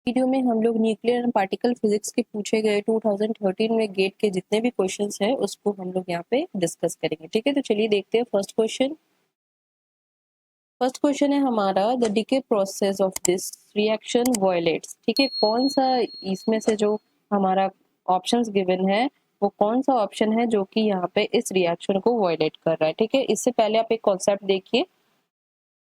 Video में हम लोग न्यूक्लियर एंड पार्टिकल फिजिक्स के पूछे गए 2013 में गेट के जितने भी क्वेश्चंस हैं उसको हम लोग यहाँ पे डिस्कस करेंगे। ठीक है, तो चलिए देखते हैं फर्स्ट क्वेश्चन। फर्स्ट क्वेश्चन है हमारा, the decay process of this reaction violates. ठीक है, कौन सा इसमें से जो हमारा ऑप्शंस गिवन है वो कौन सा ऑप्शन है जो कि यहाँ पे इस रिएक्शन को वायलेट कर रहा है। ठीक है, इससे पहले आप एक कॉन्सेप्ट देखिए,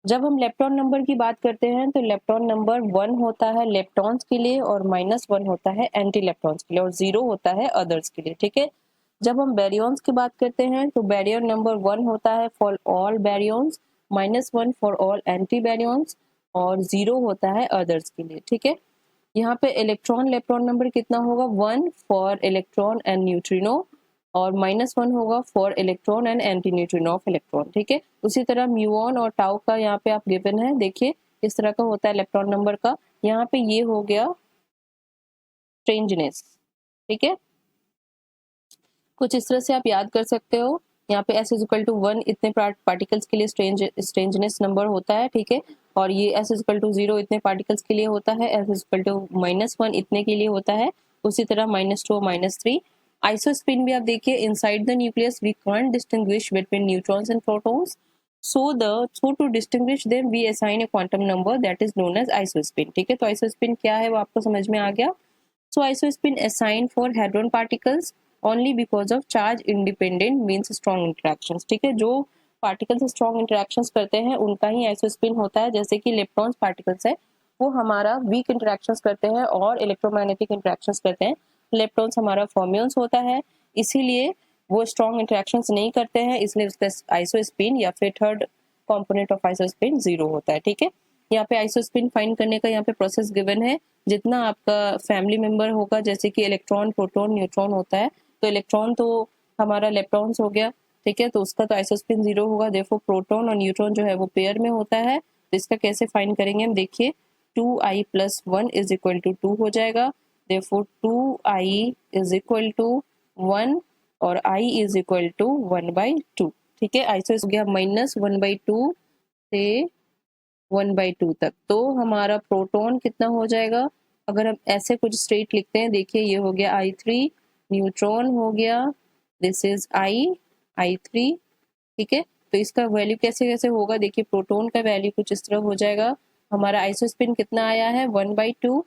जब हम लेप्टॉन नंबर की बात करते हैं तो लेप्टॉन नंबर 1 होता है लेप्टॉन्स के लिए और -1 होता है एंटी लेप्टॉन्स के लिए और 0 होता है अदर्स के लिए। ठीक है, जब हम बैरियंस की बात करते हैं तो बैरियन नंबर 1 होता है for all baryons, -1 for all anti baryons और 0 होता है अदर्स के लिए। ठीक है, यहाँ पे इलेक्ट्रॉन लेप्टॉन नंबर कितना होगा, 1 फॉर इलेक्ट्रॉन एंड न्यूट्रिनो और -1 होगा for electron and anti neutrino of electron. ठीक है, उसी तरह म्यूऑन और टाउ का यहाँ पे आप गिवन है, देखिए इस तरह का होता है इलेक्ट्रॉन नंबर का। यहाँ पे ये हो गया स्ट्रेंजनेस। ठीक है, कुछ इस तरह से आप याद कर सकते हो। यहाँ पे S=1 इतने पार्टिकल्स के लिए स्ट्रेंजनेस नंबर होता है। ठीक है, और ये S=0 इतने पार्टिकल्स के लिए होता है, S=-1 इतने के लिए होता है। उसी तरह -2 और -3। आइसोस्पिन भी आप देखिए, inside the nucleus we can't distinguish between neutrons and protons, so to distinguish them we assign a quantum number that is known as isospin। ठीक है, तो आइसोस्पिन क्या है वो आपको समझ में आ गया। So isospin assigned for hadron particles only because of charge independent means strong interactions। ठीक है, जो पार्टिकल्स स्ट्रॉन्ग इंटरेक्शंस करते हैं उनका ही आइसोस्पिन होता है। जैसे कि इलेक्ट्रॉन्स पार्टिकल्स है वो हमारा वीक इंटरेक्शंस करते हैं और इलेक्ट्रोमैग्नेटिक इंटरेक्शंस करते हैं। इलेक्ट्रॉन्स हमारा फर्मियंस होता है, इसीलिए वो स्ट्रॉन्ग इंटरेक्शंस नहीं करते हैं, इसलिए उसका आइसोस्पिन या फिर थर्ड कंपोनेंट ऑफ आइसोस्पिन 0 होता है। ठीक है, यहाँ पे आइसोस्पिन फाइंड करने का यहाँ पे प्रोसेस गिवन है। जितना आपका फैमिली मेंबर होगा, जैसे कि इलेक्ट्रॉन प्रोटॉन न्यूट्रॉन होता है, तो इलेक्ट्रॉन तो हमारा इलेक्ट्रॉन्स हो गया। ठीक है, तो उसका तो आइसोस्पिन 0 होगा, देयरफॉर प्रोटॉन और न्यूट्रॉन जो है वो पेयर में होता है। तो इसका कैसे फाइंड करेंगे हम, देखिए 2i + 1 = 2 हो जाएगा, देयरफॉर 2i = 1 और i = 1/2। ठीक है, आइसोस हो गया -1/2 से 1/2 तक। तो हमारा प्रोटॉन कितना हो जाएगा, अगर हम ऐसे कुछ स्टेट लिखते हैं, देखिए ये हो गया I3, न्यूट्रॉन हो गया, दिस इज I3। ठीक है, तो इसका वैल्यू कैसे कैसे होगा, देखिए प्रोटॉन का वैल्यू कुछ इस तरह हो जाएगा। हमारा आइसोस्पिन कितना आया है, 1/2।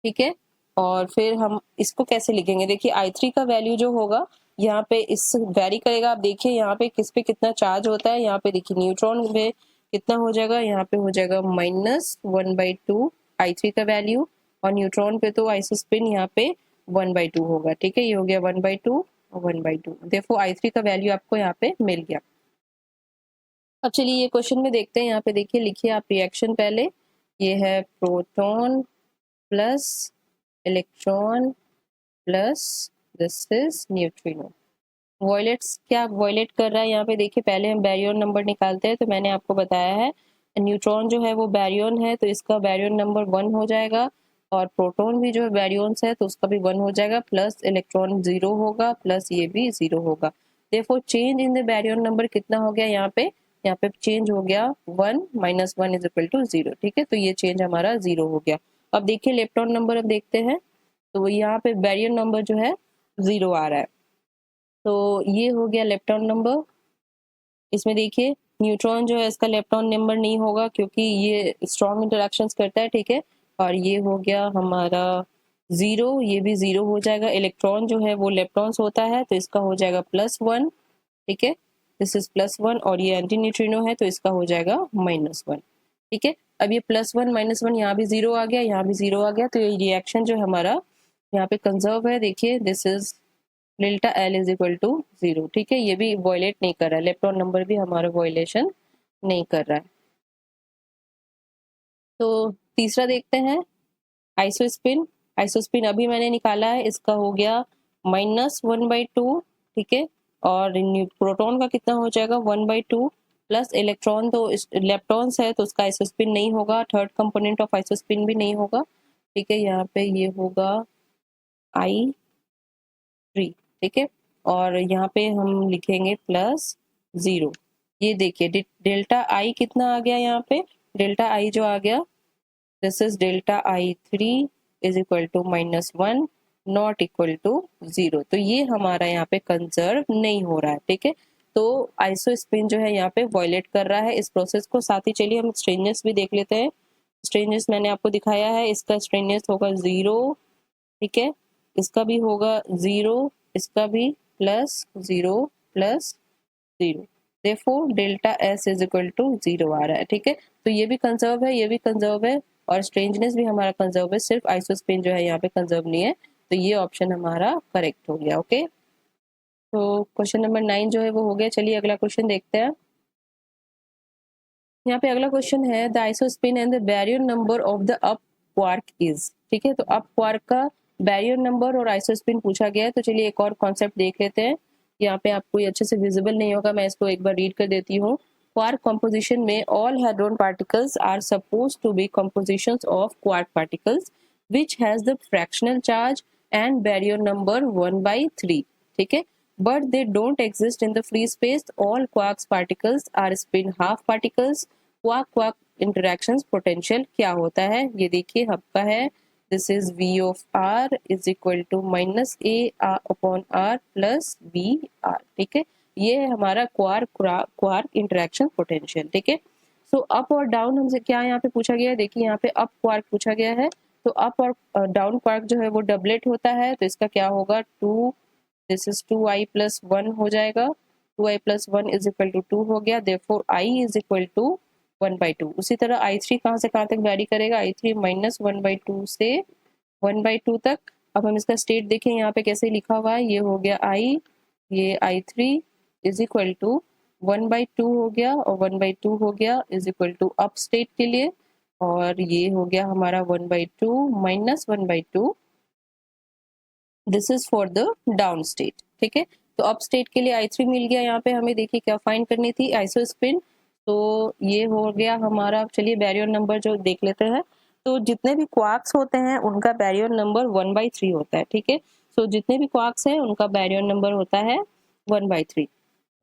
ठीक है, और फिर हम इसको कैसे लिखेंगे, देखिए I3 का वैल्यू जो होगा यहाँ पे इस वेरी करेगा। आप देखिए यहाँ पे किस पे कितना चार्ज होता है, यहाँ पे देखिए न्यूट्रॉन में कितना हो जाएगा, यहाँ पे हो जाएगा -1/2 I3 का वैल्यू, और न्यूट्रॉन पे तो आइसोस्पिन यहाँ पे 1/2 होगा। ठीक है, ये हो गया 1/2 और 1/2, देखो I3 का वैल्यू आपको यहाँ पे मिल गया। अब चलिए ये क्वेश्चन में देखते हैं, यहाँ पे देखिए लिखिए आप रिएक्शन पहले, ये है proton plus electron plus this is neutrino. Violates क्या वॉयलेट कर रहा है, यहाँ पे देखिए पहले हम बैरियन नंबर निकालते हैं। तो मैंने आपको बताया है न्यूट्रॉन जो है वो बैरियन है, तो इसका बैरियन नंबर 1 हो जाएगा, और प्रोटॉन भी जो है बैरियंस है तो उसका भी 1 हो जाएगा, प्लस इलेक्ट्रॉन 0 होगा, प्लस ये भी 0 होगा। देखो change in the Baryon number कितना हो गया, यहाँ पे चेंज हो गया 1 - 1 = 0। ठीक है, तो ये चेंज हमारा 0 हो गया। अब देखिए इलेक्ट्रॉन नंबर अब देखते हैं, तो यहाँ पे बैरियन नंबर जो है 0 आ रहा है, तो ये हो गया लेप्टॉन नंबर। इसमें देखिए न्यूट्रॉन जो है इसका लेप्टॉन नंबर नहीं होगा क्योंकि ये स्ट्रॉन्ग इंटरेक्शंस करता है। ठीक है, और ये हो गया हमारा 0, ये भी 0 हो जाएगा। इलेक्ट्रॉन जो है वो लेप्टॉन्स होता है तो इसका हो जाएगा +1। ठीक है, दिस इज +1, और ये एंटी न्यूट्रिनो है तो इसका हो जाएगा -1। ठीक है, अब ये +1 -1 यहाँ भी 0 आ गया, यहाँ भी 0 आ गया, तो ये रिएक्शन जो हमारा यहाँ पे कंजर्व है। देखिए दिस इज डेल्टा L = 0। ठीक है, ये भी वॉयलेट नहीं कर रहा है, इलेक्ट्रॉन नंबर भी हमारा वॉयलेशन नहीं कर रहा है। तो तीसरा देखते हैं आइसोस्पिन। आइसोस्पिन अभी मैंने निकाला है, इसका हो गया -1/2। ठीक है, और प्रोटॉन का कितना हो जाएगा 1/2, प्लस इलेक्ट्रॉन तो इलेक्ट्रॉन्स है तो उसका आइसोस्पिन नहीं होगा, थर्ड कंपोनेंट ऑफ आइसोस्पिन भी नहीं होगा। ठीक है, यहाँ पे ये होगा I3। ठीक है, और यहाँ पे हम लिखेंगे +0। ये देखिए डेल्टा I कितना आ गया, यहाँ पे डेल्टा I जो आ गया, this is delta I3 is equal to -1 not equal to 0। तो ये हमारा यहाँ पे कंजर्व नहीं हो रहा है, ठीक है। तो आइसोस्पिन जो है यहाँ पे वॉयलेट कर रहा है इस प्रोसेस को। साथ ही चलिए हम स्ट्रेंजनेस भी देख लेते हैं। स्ट्रेंजनेस मैंने आपको दिखाया है, इसका स्ट्रेंजनेस होगा 0, ठीक है। इसका भी होगा 0, इसका भी +0 +0। Therefore delta S is equal to 0 आ रहा है, ठीक है। तो ये भी कंजर्व है, ये भी कंजर्व है और स्ट्रेंजनेस भी हमारा कंजर्व है, सिर्फ आइसोस्पिन जो है यहाँ पे कंजर्व नहीं है। तो ये ऑप्शन हमारा करेक्ट हो गया, ओके। तो क्वेश्चन नंबर 9 जो है वो हो गया। चलिए अगला क्वेश्चन देखते हैं। यहाँ पे अगला क्वेश्चन है the isospin and the barrier number of the up quark is, ठीक है। तो अप क्वार्क का बैरियर नंबर और आइसोस्पिन पूछा गया है। तो चलिए एक और कॉन्सेप्ट देख लेते हैं। यहाँ पे आपको ये अच्छे से विजिबल नहीं होगा, मैं इसको एक बार रीड कर देती हूँ। क्वार्क कंपोजिशन में all hadron particles are supposed to be compositions of quark particles which has the fractional charge and barrier number 1/3, ठीक है। But they don't exist in the free space. All quarks particles are spin half particles. Quark quark interactions potential क्या होता है ये देखिए आपका है। This is V of R is equal to -A/R plus VR, ठीक है। ये है हमारा क्वार्क क्वार्क इंटरेक्शन पोटेंशियल, ठीक है। सो अप और डाउन हमसे क्या यहाँ पे पूछा गया है, देखिए यहाँ पे अप क्वार्क पूछा गया है। तो अप और डाउन क्वार्क जो है वो डबलेट होता है, तो इसका क्या होगा 2, दिस इज 2i + 1 हो जाएगा। 2i + 1 इज इक्वल टू 2 हो गया, therefore i is equal to 1/2। उसी तरह i3 कहाँ से कहाँ तक वैरी करेगा, i3 -1/2 से 1/2 तक। अब हम इसका स्टेट देखें यहाँ पे कैसे लिखा हुआ है, ये हो गया i, ये i3 इज इक्वल टू 1/2 हो गया और 1/2 हो गया is equal to up state के लिए, और ये हो गया हमारा 1/2 -1/2, this is for the down state, ठीक है। तो अप स्टेट के लिए i3 मिल गया। यहाँ पे हमें देखिए क्या फाइंड करनी थी, आइसोस्पिन। तो ये हो गया हमारा। चलिए बैरियर नंबर जो देख लेते हैं। तो जितने भी क्वार्क्स होते हैं उनका बैरियर नंबर 1/3 होता है, ठीक है। तो जितने भी क्वार्क्स हैं उनका बैरियर नंबर होता है 1/3।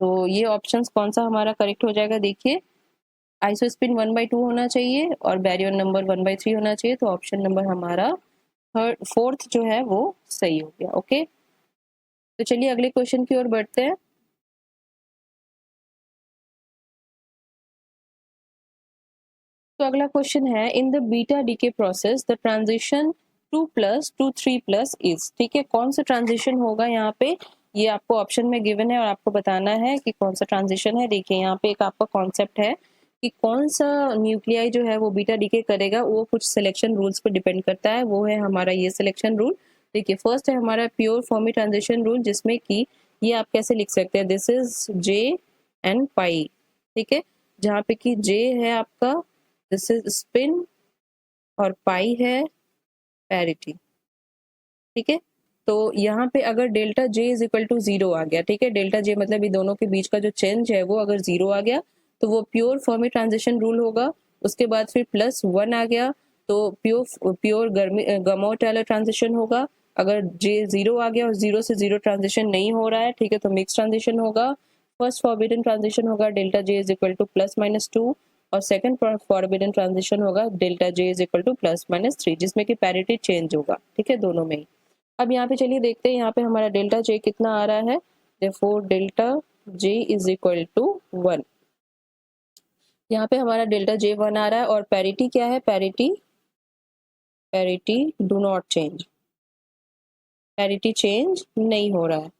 तो ये ऑप्शंस कौन सा हमारा करेक्ट हो जाएगा, देखिए आइसोस्पिन 1/2 होना चाहिए और बैरियर नंबर 1/3 होना चाहिए। तो ऑप्शन नंबर हमारा फोर्थ जो है वो सही हो गया, ओके। तो चलिए अगले क्वेश्चन की ओर बढ़ते हैं। तो अगला क्वेश्चन है in the beta decay process the transition 2+ to 3+ is, ठीक है। कौन सा ट्रांजिशन होगा यहाँ पे, ये आपको ऑप्शन में गिवन है और आपको बताना है कि कौन सा ट्रांजिशन है। देखिए यहाँ पे एक आपका कॉन्सेप्ट है कि कौन सा न्यूक्लियाई जो है वो बीटा डीके करेगा, वो कुछ सिलेक्शन रूल्स पे डिपेंड करता है। वो है हमारा ये सिलेक्शन रूल। देखिए फर्स्ट है हमारा प्योर फॉर्मी ट्रांजिशन रूल, जिसमें कि ये आप कैसे लिख सकते हैं, दिस इज J and पाई, ठीक है। जहाँ पे कि J है आपका, दिस इज स्पिन, और पाई है पैरिटी, ठीक है। तो यहाँ पे अगर delta J is equal to 0 आ गया, ठीक है, डेल्टा J मतलब ये दोनों के बीच का जो चेंज है वो अगर 0 आ गया तो वो प्योर फॉर्मी ट्रांजिशन रूल होगा। उसके बाद फिर +1 आ गया तो प्योर गमो टेलर ट्रांजिशन होगा। अगर J 0 आ गया और 0 से 0 ट्रांजिशन नहीं हो रहा है, ठीक है, तो मिक्स ट्रांजिशन होगा। फर्स्ट फॉरबिडन ट्रांजिशन होगा delta J is equal to +-2 और सेकंड फॉरबिडन ट्रांजिशन होगा delta J is equal to +-3, जिसमें कि पैरिटी चेंज होगा, ठीक है, दोनों में ही। अब यहाँ पे चलिए देखते हैं यहाँ पे हमारा डेल्टा J कितना आ रहा है। Therefore delta J is equal to 1। यहाँ पे हमारा डेल्टा J 1 आ रहा है और पैरिटी क्या है, parity do not change, parity change नहीं हो रहा है।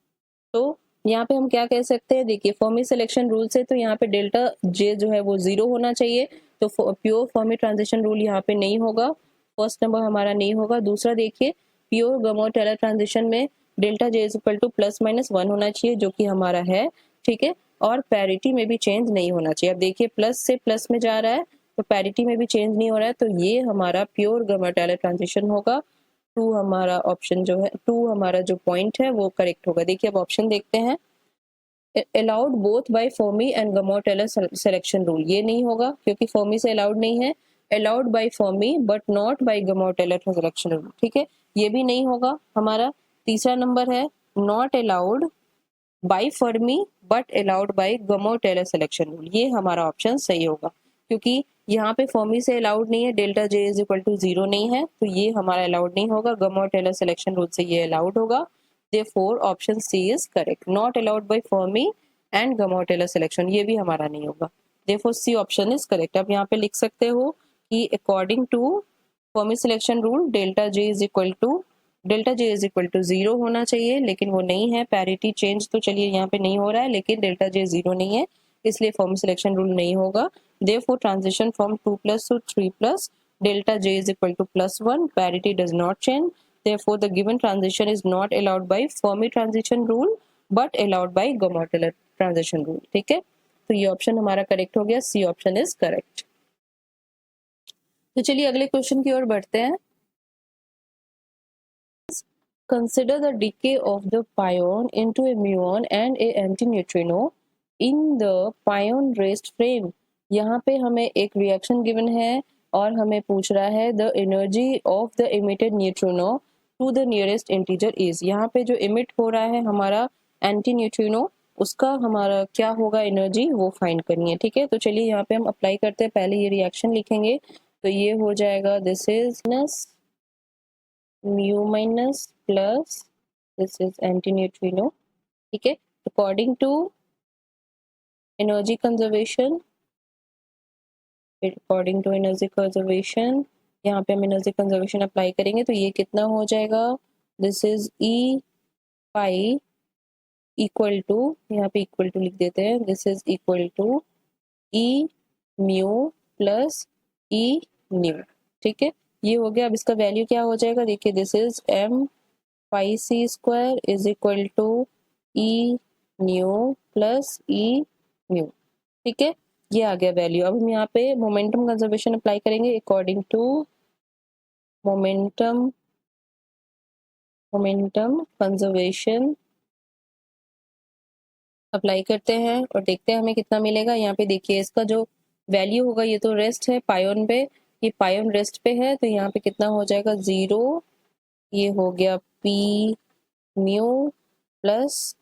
तो यहाँ पे हम क्या कह सकते हैं, देखिए फॉर्मी सिलेक्शन रूल से तो यहाँ पे डेल्टा J जो है वो 0 होना चाहिए। तो प्योर फॉर्मी ट्रांजिशन रूल यहाँ पे नहीं होगा, फर्स्ट नंबर हमारा नहीं होगा। दूसरा देखिए प्योर गमो टेलर ट्रांजिशन में delta J is equal to +-1 होना चाहिए, जो कि हमारा है, ठीक है। और पैरिटी में भी चेंज नहीं होना चाहिए। अब देखिए प्लस से प्लस में जा रहा है तो पैरिटी में भी चेंज नहीं हो रहा है, तो ये हमारा प्योर गमो टेलर ट्रांजिशन होगा। 2 हमारा ऑप्शन जो है, 2 हमारा जो पॉइंट है वो करेक्ट होगा। देखिए अब ऑप्शन देखते हैं। Allowed both by Fermi and Gamow Teller selection rule, ये नहीं होगा क्योंकि फर्मी से अलाउड नहीं है। Allowed by Fermi but not by Gamow Teller selection rule, ठीक है, ये भी नहीं होगा हमारा। तीसरा नंबर है not allowed by Fermi but allowed by Gamow Teller selection rule, ये हमारा ऑप्शन सही होगा क्योंकि यहाँ पे फॉर्मी से अलाउड नहीं है, delta J is equal to 0 नहीं है, तो ये हमारा अलाउड नहीं होगा। गम और टेलर सिलेक्शन रूल से ये अलाउड होगा। Therefore option C is correct, not allowed by Fermi and Gamow और टेलर सिलेक्शन, ये भी हमारा नहीं होगा। Therefore C option is correct. अब यहाँ पे लिख सकते हो कि according to Fermi selection rule delta J is equal to 0 होना चाहिए, लेकिन वो नहीं है। पैरिटी चेंज तो चलिए यहाँ पे नहीं हो रहा है, लेकिन डेल्टा जे 0 नहीं है, इसलिए फॉर्मी सिलेक्शन रूल नहीं होगा। Therefore, transition from 2 plus to 3 plus delta j is equal to +1. Parity does not change. Therefore, the given transition is not allowed by Fermi transition rule, but allowed by Gamow-Taylor transition rule. ठीक है, तो ये option हमारा correct हो गया। C option is correct. तो चलिए अगले क्वेश्चन की ओर बढ़ते हैं। Consider the decay of the pion into a muon and a antineutrino in the pion rest frame. यहाँ पे हमें एक रिएक्शन गिवन है और हमें पूछ रहा है the energy of the emitted neutrino to the nearest integer is. यहाँ पे जो इमिट हो रहा है हमारा एंटी न्यूट्रिनो, उसका हमारा क्या होगा एनर्जी, वो फाइंड करनी है। ठीक है, तो चलिए यहाँ पे हम अप्लाई करते हैं। पहले ये रिएक्शन लिखेंगे, तो ये हो जाएगा this is mu minus plus this is antineutrino। ठीक है, अकॉर्डिंग टू एनर्जी कंजर्वेशन, यहाँ पे हम एनर्जी कंजर्वेशन अप्लाई करेंगे, तो ये कितना हो जाएगा, this is E pi equal to, यहाँ पे इक्वल टू लिख देते हैं, this is equal to E mu plus E nu. ठीक है, ये हो गया। अब इसका वैल्यू क्या हो जाएगा, देखिए this is M pi C square is equal to E nu plus E mu. ठीक है, ये आ गया वैल्यू। अब हम यहाँ पे मोमेंटम कंजर्वेशन अप्लाई करेंगे according to momentum conservation apply करते हैं और देखते हैं हमें कितना मिलेगा। यहाँ पे देखिए इसका जो वैल्यू होगा, ये तो रेस्ट है पायोन पे, ये पायोन रेस्ट पे है, तो यहाँ पे कितना हो जाएगा 0, ये हो गया P mu plus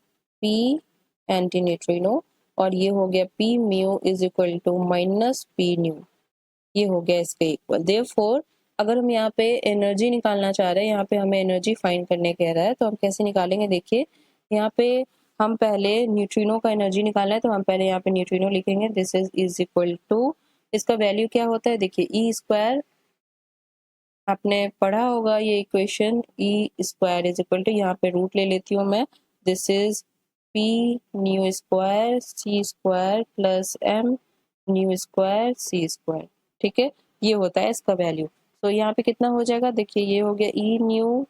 P anti neutrino, और ये हो गया P mu is equal to minus P nu, ये हो गया इसके इक्वल। देयरफॉर अगर हम यहाँ पे एनर्जी निकालना चाह रहे हैं, यहाँ पे हमें एनर्जी फाइंड करने कह रहा है, तो हम कैसे निकालेंगे, देखिए यहाँ पे हम पहले न्यूट्रिनो का एनर्जी निकालना है, तो हम पहले यहाँ पे न्यूट्रिनो लिखेंगे, दिस इज इक्वल टू, इसका वैल्यू क्या होता है, देखिए ई स्क्वायर, आपने पढ़ा होगा ये equation, E square is equal to, यहाँ पे रूट ले लेती हूँ मैं, this is P nu square C square plus M nu square C square. ठीक है, ये होता है इसका वैल्यू। तो यहाँ पे कितना हो जाएगा, देखिए ये हो गया ई न्यू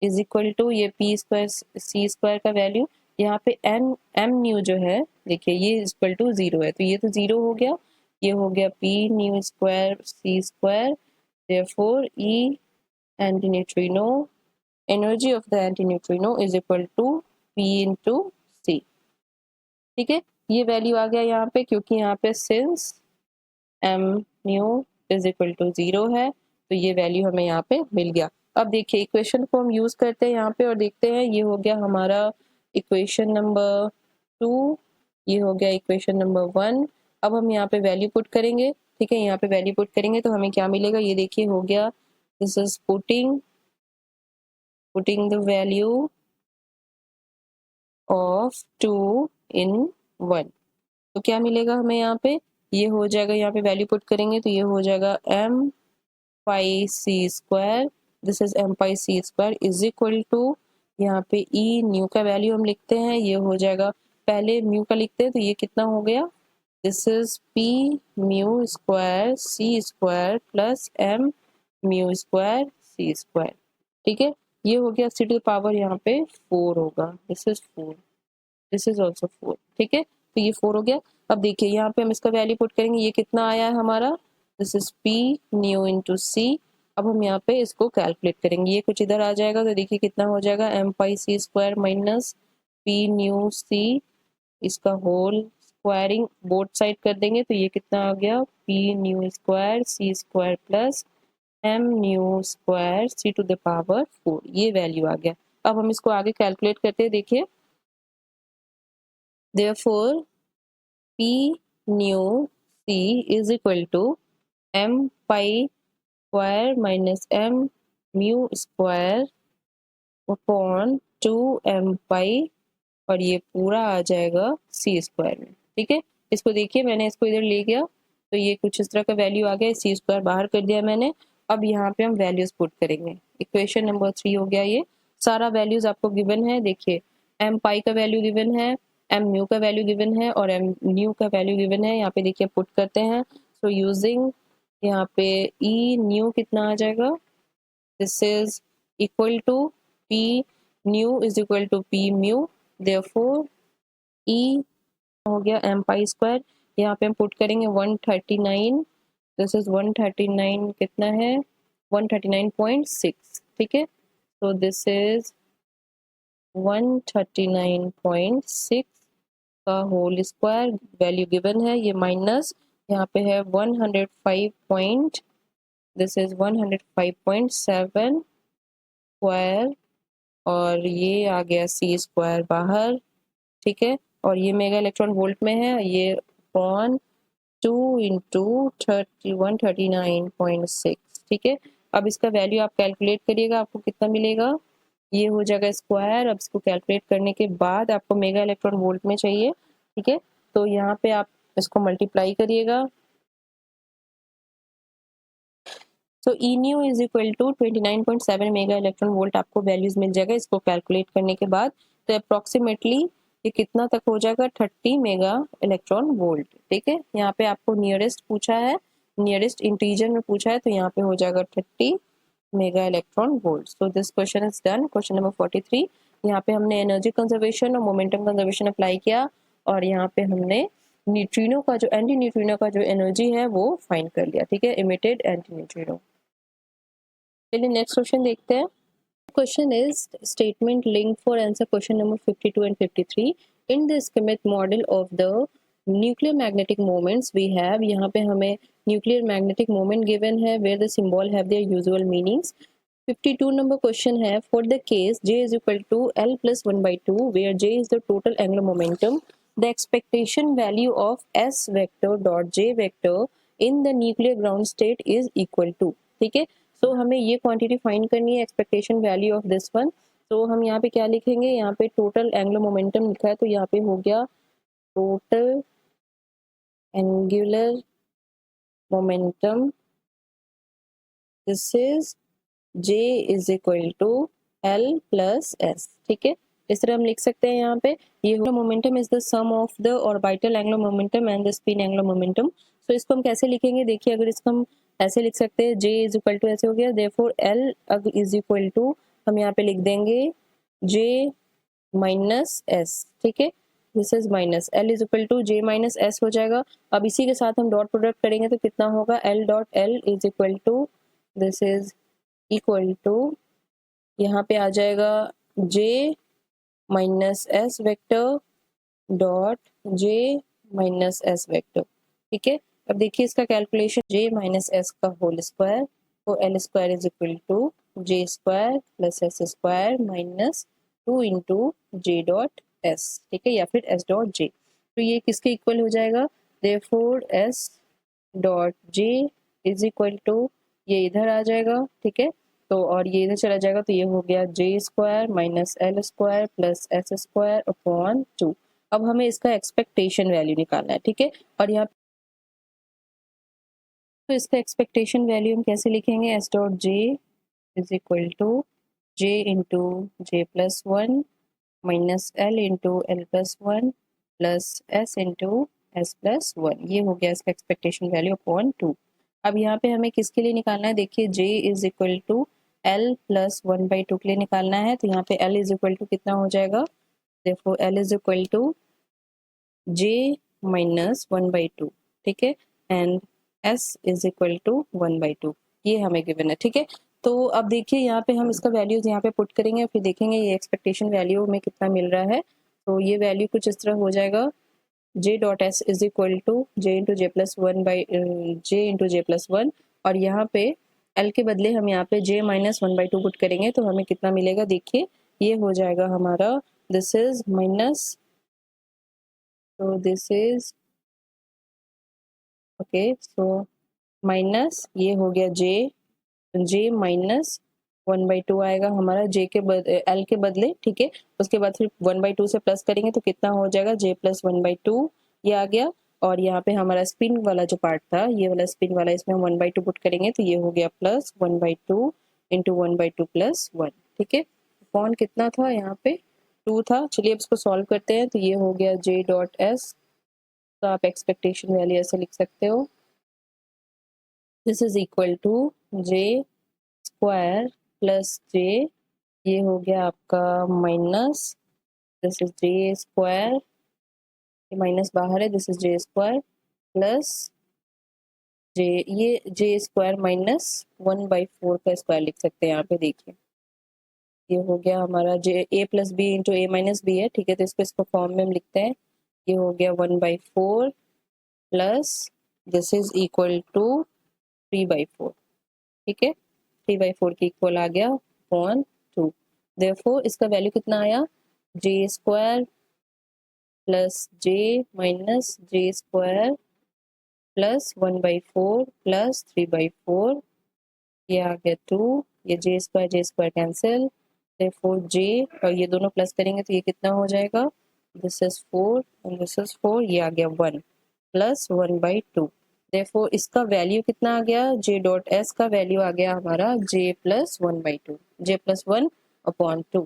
इज इक्वल टू ये पी स्क्वायर सी स्क्वायर का वैल्यू, यहाँ पे एम न्यू जो है, देखिए ये इक्वल टू 0 है, तो ये तो 0 हो गया, ये हो गया P nu square C square. Therefore, E antineutrino, energy of the antineutrino is equal to P into C। ठीक है, ये वैल्यू आ गया यहाँ पे, क्योंकि यहाँ पे since m nu is equal to 0 है, तो ये वैल्यू हमें यहाँ पे मिल गया। अब देखिए इक्वेशन को हम यूज करते हैं यहाँ पे और देखते हैं, ये हो गया हमारा इक्वेशन नंबर 2, ये हो गया इक्वेशन नंबर 1। अब हम यहाँ पे वैल्यू पुट करेंगे। ठीक है, यहाँ पे वैल्यू पुट करेंगे तो हमें क्या मिलेगा, ये देखिए हो गया, this is putting the value of 2 in 1, तो क्या मिलेगा हमें यहाँ पे, ये हो जाएगा, यहाँ पे वैल्यू पुट करेंगे तो ये हो जाएगा m pi C square, this is m pi C square is equal to, यहाँ पे e न्यू का वैल्यू हम लिखते हैं, ये हो जाएगा, पहले म्यू का लिखते हैं, तो ये कितना हो गया, this is p mu square C square plus m mu square C square. ठीक है, ये हो गया सी टू द पावर यहाँ पे 4 होगा, this is 4, this is also 4। ठीक है, तो ये 4 हो गया। अब देखिए यहाँ पे हम इसका वैल्यू पुट करेंगे, ये कितना आया है हमारा, this is P nu into C. अब हम यहाँ पे इसको कैलकुलेट करेंगे, ये कुछ इधर आ जाएगा, तो देखिए कितना हो जाएगा, M pi C square minus P new सी, इसका होल स्क्वायरिंग बोथ साइड कर देंगे, तो ये कितना आ गया, P nu square C square plus M nu square C to the power 4, ये वैल्यू आ गया। अब हम इसको आगे कैलकुलेट करते हैं, देखिए therefore P new C is equal to M pi square minus M mu square upon 2m pi, और ये पूरा आ जाएगा सी स्क्वायर में। ठीक है, इसको देखिए मैंने इसको इधर ले गया तो ये कुछ इस तरह का वैल्यू आ गया, सी स्क्वायर बाहर कर दिया मैंने। अब यहाँ पे हम वैल्यूज पुट करेंगे। इक्वेशन नंबर 3 हो गया ये। सारा वैल्यूज आपको गिवन है, देखिए एम पाई का वैल्यू गिवन है, एम म्यू का वैल्यू गिवन है और एम न्यू का वैल्यू गिवन है। यहाँ पे देखिए पुट करते हैं। सो यूजिंग यहाँ पे ई न्यू कितना आ जाएगा, this is equal to P nu is equal to P mu, therefore E हो गया एम पाई स्क्वायर। यहाँ पे हम पुट करेंगे 139, दिस इज 139 कितना है 139.6। ठीक है, तो दिस इज 139.6 का होल स्क्वायर वैल्यू गिवन है, ये माइनस यहाँ पे है 105 पॉइंट, दिस इज 105.7 स्क्वायर और ये आ गया सी स्क्वायर बाहर। ठीक है, और ये मेगा इलेक्ट्रॉन वोल्ट में है, ये अपॉन 2 इंटू 139.6। ठीक है, अब इसका वैल्यू आप कैलकुलेट करिएगा, आपको कितना मिलेगा, ये हो जाएगा स्क्वायर। अब इसको कैलकुलेट करने के बाद आपको मेगा इलेक्ट्रॉन वोल्ट में चाहिए। ठीक है, तो यहाँ पे आप इसको मल्टीप्लाई करिएगा। तो E nu is equal to 29.7 mega electron volt आपको वैल्यूज मिल जाएगा इसको कैलकुलेट करने के बाद। तो अप्रोक्सीमेटली ये कितना तक हो जाएगा, 30 मेगा इलेक्ट्रॉन वोल्ट। ठीक है, यहाँ पे आपको नियरेस्ट पूछा है, नियरेस्ट इंटीजर में पूछा है, तो यहाँ पे हो जाएगा 30 mega electron volt. So this question is done. Question number 43, यहाँ पे हमने एनर्जी कंजर्वेशन और मोमेंटम कंजर्वेशन अप्लाई किया और यहाँ पे हमने न्यूट्रिनो का जो एंटी न्यूट्रिनो का जो एनर्जी है वो फाइंड कर लिया। ठीक है, इमिटेड एंटी न्यूट्रिनो। चलिए नेक्स्ट क्वेश्चन देखते हैं। Question is statement linked for answer question number 52 and 53. In the schematic model of the nuclear magnetic moments we have, यहाँ पे हमें nuclear magnetic moment given है where the symbol have their usual meanings. 52 number question है for the case J is equal to L plus 1 by 2 where J is the total angular momentum, the expectation value of S vector dot J vector in the nuclear ground state is equal to। ठीक है, तो हमें ये quantity find करनी है, expectation value of this one. तो हम यहाँ पे क्या लिखेंगे, यहाँ पे टोटल एंगुलर मोमेंटम लिखा है तो यहाँ पे हो गया total angular momentum, this is J is equal to L plus S। ठीक है, इस तरह हम लिख सकते हैं यहाँ पे। ये momentum is the sum of the orbital angular momentum and the spin angular momentum. तो इसको हम कैसे लिखेंगे, देखिए अगर इसको हम ऐसे लिख सकते हैं, J इज इक्वल टू ऐसे हो गया, therefore L is equal to हम यहाँ पे लिख देंगे J माइनस S। ठीक है, this is minus L is equal to J minus S हो जाएगा। अब इसी के साथ हम डॉट प्रोडक्ट करेंगे तो कितना होगा, L dot L is equal to this is equal to यहाँ पे आ जाएगा J minus S vector dot J minus S vector. ठीक है, अब देखिए इसका कैलकुलेशन, J माइनस S का होल स्क्वायर, तो L square is equal to J square plus S square minus 2 into J dot S। ठीक है, या फिर S डॉट J। तो ये किसके इक्वल हो जाएगा, therefore S dot J is equal to ये इधर आ जाएगा। ठीक है, तो और ये इधर चला जाएगा तो ये हो गया J square minus L square plus S square upon 2। अब हमें इसका एक्सपेक्टेशन वैल्यू निकालना है। ठीक है, और यहाँ तो इसका एक्सपेक्टेशन वैल्यू हम कैसे लिखेंगे, S dot J is equal to J into J plus 1 minus L into L plus 1 plus S into S plus 1। ये हो गया इसका एक्सपेक्टेशन वैल्यू अपॉन 2। अब यहाँ पे हमें किसके लिए निकालना है, देखिए J is equal to L plus 1 by 2 के लिए निकालना है। तो यहाँ पे L इज इक्वल टू कितना हो जाएगा, देखो L is equal to J minus 1 by 2। ठीक है, and S is equal to 1 by 2, ये हमें गिवन है। ठीक है, तो अब देखिए यहाँ पे हम इसका वैल्यूज यहाँ पे पुट करेंगे फिर देखेंगे ये एक्सपेक्टेशन वैल्यू में कितना मिल रहा है। तो ये वैल्यू कुछ इस तरह हो जाएगा, J dot S is equal to J into J plus 1 by J into J plus 1, और यहाँ पे L के बदले हम यहाँ पे J माइनस 1 बाई 2 पुट करेंगे तो हमें कितना मिलेगा, देखिए ये हो जाएगा हमारा, दिस इज माइनस, तो this is okay, so minus ये हो गया जे माइनस 1/2 आएगा हमारा जे के एल के बदले, ठीक है। उसके बाद फिर 1/2 से प्लस करेंगे तो कितना हो जाएगा, जे प्लस 1/2 ये आ गया। और यहाँ पे हमारा स्पिन वाला जो पार्ट था, ये वाला स्पिन वाला, इसमें हम 1/2 पुट करेंगे तो ये हो गया प्लस 1/2 इंटू 1/2 प्लस 1, ठीक है। अपॉन कितना था यहाँ पे, 2 था। चलिए अब इसको सॉल्व करते हैं। तो ये हो गया जे डॉट एस, तो आप एक्सपेक्टेशन वैल्यू ऐसे लिख सकते हो, this is equal to J square plus J, ये हो गया आपका minus, this is J square, ये माइनस बाहर है, this is J square plus J, ये जे स्क्वायर माइनस 1/4 का स्क्वायर लिख सकते हैं यहाँ पे, देखिए ये हो गया हमारा जे ए प्लस बी इंटू ए माइनस बी है, ठीक है। तो इसको फॉर्म में हम लिखते हैं, ये हो गया 1/4 plus this is equal to 3/4, ठीक है। 3/4 के इक्वल आ गया अपॉन 2। देयरफॉर इसका वैल्यू कितना आया, J square plus J minus J square plus 1/4 plus 3/4, ये आ गया 2, ये J square cancel, therefore J और ये दोनों प्लस करेंगे तो ये कितना हो जाएगा, this is 4 and this is 4, ये आ गया 1 प्लस 1/2। देयरफॉर इसका वैल्यू कितना आ गया, जे डॉट एस का वैल्यू आ गया हमारा जे प्लस 1/2, जे प्लस 1 अपॉन 2,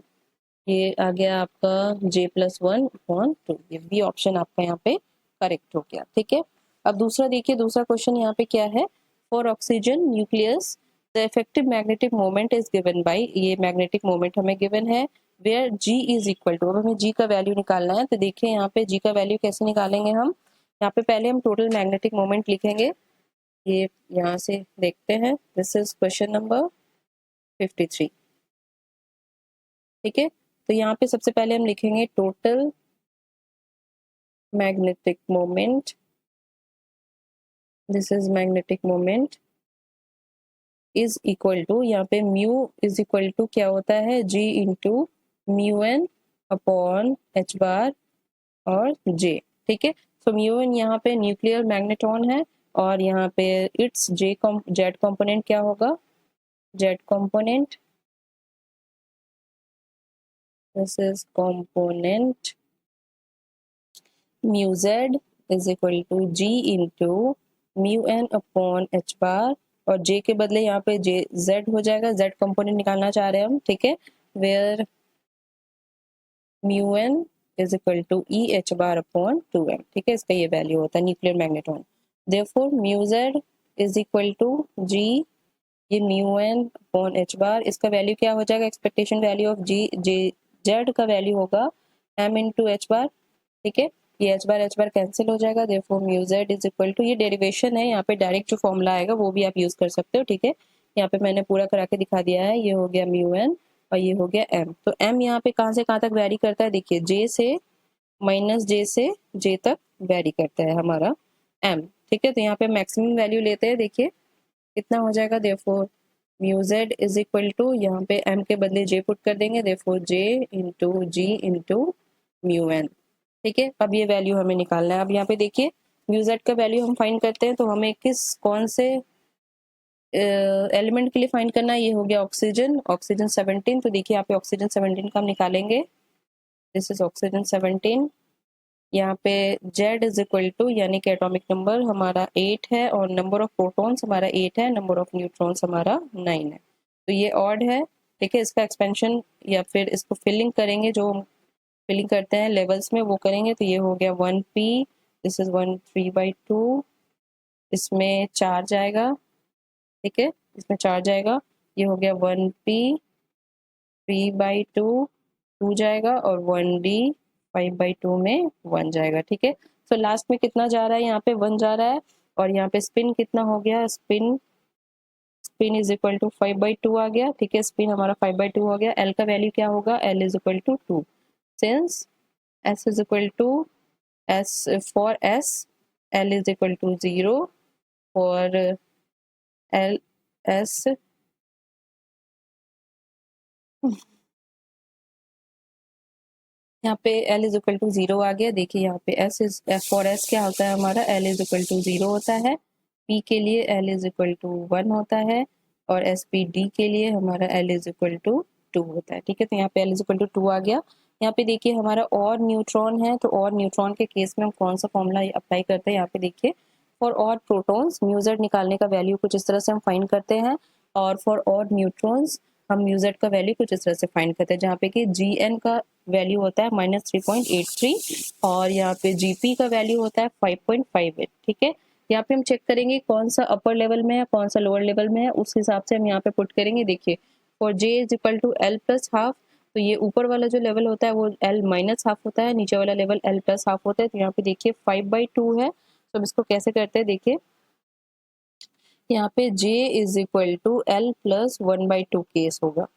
ये आ गया आपका जे प्लस 1 अपॉन 2। ये बी ऑप्शन आपका यहाँ पे करेक्ट हो गया, ठीक है। अब दूसरा देखिए, दूसरा क्वेश्चन यहाँ पे क्या है, for oxygen nucleus the effective magnetic moment is given by, ये मैग्नेटिक मोमेंट हमें गिवन है where G is equal to, अब हमें जी का वैल्यू निकालना है। तो देखिए यहाँ पे जी का वैल्यू कैसे निकालेंगे हम, यहाँ पे पहले हम टोटल मैग्नेटिक मोमेंट लिखेंगे, ये यहाँ से देखते हैं, दिस इज क्वेश्चन नंबर 53, ठीक है। तो यहाँ पे सबसे पहले हम लिखेंगे total magnetic moment, this is magnetic moment is equal to, यहाँ पे म्यू इज इक्वल टू क्या होता है, g into mu N upon H bar और जे, ठीक है। तो म्यू एन यहाँ पे न्यूक्लियर मैग्नेट्रॉन है और यहाँ पे इट्स जेड कंपोनेंट क्या होगा, Z component, this is component mu Z is equal to g into mu N upon H bar, और जे के बदले यहाँ पे जे जेड हो जाएगा, जेड कंपोनेंट निकालना चाह रहे हैं हम, ठीक है। Where mu N is equal to E H bar upon 2m, ठीक है, इसका ये वैल्यू होता है nuclear magnetron. Therefore mu Z is equal to g, ये mu N upon H bar, इसका वैल्यू क्या हो जाएगा, expectation value of g, J Z का वैल्यू होगा m इंटू एच बार, ठीक है। ये एच बार कैंसिल हो जाएगा, therefore mu Z is equal to, ये डेरिवेशन है, यहाँ पे डायरेक्ट जो फॉर्मूला आएगा वो भी आप यूज कर सकते हो, ठीक है। यहाँ पे मैंने पूरा करा के दिखा दिया है, ये हो गया म्यू एन और ये हो गया एम। तो एम यहाँ पे कहाँ से कहाँ तक वैरी करता है, देखिए जे से माइनस जे से जे तक वैरी करता है हमारा एम, ठीक है। तो यहाँ पे मैक्सिमम वैल्यू लेते हैं, देखिए कितना हो जाएगा, therefore mu Z is equal to, यहाँ पे एम के बदले जे पुट कर देंगे, therefore J into G into mu N, ठीक है। अब ये वैल्यू हमें निकालना है। अब यहाँ पे देखिए म्यू जेड का वैल्यू हम फाइंड करते हैं, तो हमें कौन से एलिमेंट के लिए फाइंड करना है, ये हो गया ऑक्सीजन, ऑक्सीजन 17। तो देखिए यहाँ पे ऑक्सीजन 17 का हम निकालेंगे, दिस इज ऑक्सीजन 17, यहाँ पे Z इज इक्वल टू, यानी कि एटॉमिक नंबर हमारा 8 है और नंबर ऑफ प्रोटॉन्स हमारा 8 है, नंबर ऑफ न्यूट्रॉन्स हमारा 9 है, तो ये ऑड है, ठीक है। इसका एक्सपेंशन या फिर इसको फिलिंग करेंगे, जो फिलिंग करते हैं लेवल्स में वो करेंगे, तो ये हो गया 1p, दिस इज 1 3/2, इसमें 4 जाएगा, ठीक है, इसमें 4 जाएगा, ये हो गया 1p 3/2, 2 जाएगा और 1d 5/2 में 1 जाएगा, ठीक है। तो लास्ट में कितना जा रहा है, यहाँ पे 1 जा रहा है, और यहाँ पे स्पिन कितना हो गया, spin spin is equal to 5/2 आ गया, ठीक है, स्पिन हमारा 5/2 हो गया। एल का वैल्यू क्या होगा, L is equal to 2, since S is equal to S, for S L is equal to 0, for L S यहाँ पे L इज इक्वल टू 0 आ गया, देखिए यहाँ पे S इज फॉर S क्या होता है हमारा, L इज इक्वल टू 0 होता है, P के लिए L इज इक्वल टू 1 होता है और SPD के लिए हमारा L इज इक्वल टू 2 होता है। ठीक है, तो यहाँ पे L इज इक्वल टू 2 आ गया। यहाँ पे देखिए हमारा और न्यूट्रॉन है, तो और न्यूट्रॉन के केस में हम कौन सा फॉर्मूला अप्लाई करते हैं, यहाँ पे देखिए फॉर और प्रोटॉन्स म्यूजेड निकालने का वैल्यू कुछ इस तरह से हम फाइंड करते हैं, और फॉर और न्यूट्रॉन्स हम म्यूजेड का वैल्यू कुछ इस तरह से फाइंड करते हैं, जहाँ पे कि GN का वैल्यू होता है -3.83 और यहाँ पे GP का वैल्यू होता है 5.58। ठीक है, यहाँ पे हम चेक करेंगे कौन सा अपर लेवल में है कौन सा लोअर लेवल में है, उस हिसाब से हम यहाँ पे पुट करेंगे। देखिए for J is equal to L plus half, तो ये ऊपर वाला जो लेवल होता है वो L माइनस हाफ होता है, नीचे वाला लेवल L प्लस हाफ होता है। तो यहाँ पे देखिए 5/2 है, तो हम इसको कैसे करते हैं, देखिए यहाँ पे J is equal to L plus 1/2 case होगा।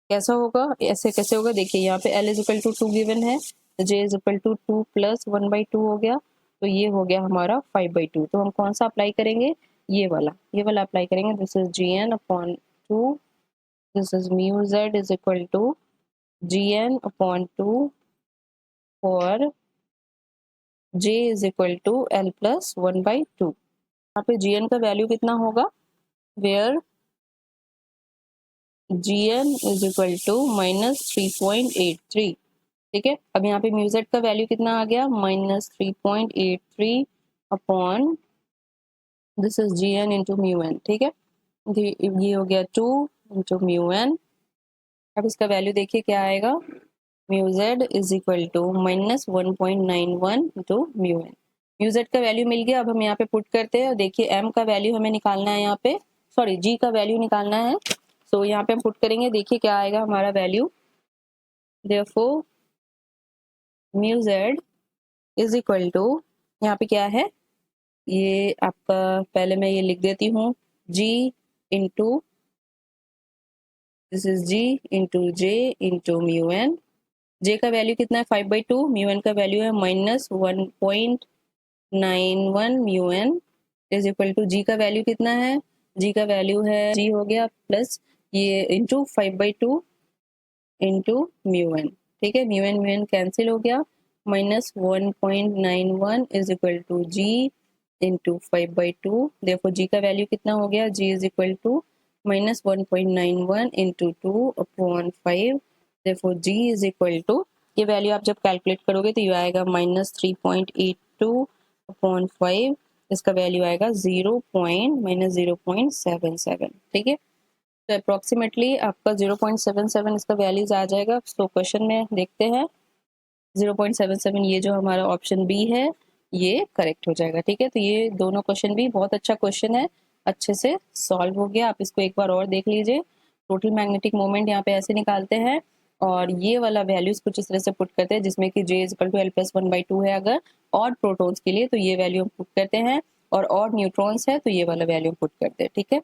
कैसा होगा, ऐसे कैसे होगा, देखिए यहाँ पे L is equal to 2 given है, J is equal to 2 plus 1/2 हो गया, तो ये हो गया हमारा 5/2। तो हम कौन सा अप्लाई करेंगे, ये वाला अप्लाई करेंगे। This is GN upon 2, this is mu Z is equal to GN upon 2 और J is equal to L plus 1/2। यहाँ पे GN का वैल्यू कितना होगा, where GN is equal to -3.83। ठीक है, अब यहाँ पे म्यूजेड का वैल्यू कितना आ गया, -3.83 upon this is GN into mu N. ठीक है, ये हो गया 2 इंटू म्यू एन। अब इसका वैल्यू देखिए क्या आएगा, mu Z is equal to -1.91 into mu N. Mu Z का वैल्यू मिल गया। अब हम यहाँ पे पुट करते हैं, देखिए एम का वैल्यू हमें निकालना है, यहाँ पे सॉरी जी का वैल्यू निकालना है। सो यहाँ पे हम पुट करेंगे, देखिए क्या आएगा हमारा value, therefore mu Z is equal to, यहाँ पे क्या है, ये आपका पहले मैं ये लिख देती हूँ, G into this is G into J into mu N. J का वैल्यू कितना है 5/2, म्यू एन का वैल्यू है -1.91 mu N is equal to G का वैल्यू कितना है, G का वैल्यू है G हो गया प्लस ये इंटू 5/2 इंटू म्यू एन। ठीक है, म्यू एन कैंसिल हो गया, -1.91 is equal to G into 5/2। देखो G का वैल्यू कितना हो गया, G is equal to -1.91 into 2 upon 5। देखो G इज इक्वल टू, ये वैल्यू आप जब कैलकुलेट करोगे तो ये आएगा -3.82 अपॉन 5, इसका वैल्यू आएगा 0.77। ठीक है, तो अप्रोक्सीमेटली आपका 0.77 इसका वैल्यूज आ जाएगा। तो क्वेश्चन में देखते हैं 0.77, ये जो हमारा ऑप्शन बी है ये करेक्ट हो जाएगा। ठीक है, तो ये दोनों क्वेश्चन भी बहुत अच्छा क्वेश्चन है, अच्छे से सॉल्व हो गया। आप इसको एक बार और देख लीजिए। टोटल मैग्नेटिक मोमेंट यहाँ पे ऐसे निकालते हैं और ये वाला वैल्यूज कुछ इस तरह से पुट करते हैं, जिसमें कि J is equal to L plus 1/2 है अगर और प्रोटॉन्स के लिए, तो ये वैल्यू हम पुट करते हैं, और न्यूट्रॉन्स है तो ये वाला वैल्यू पुट करते हैं। ठीक है,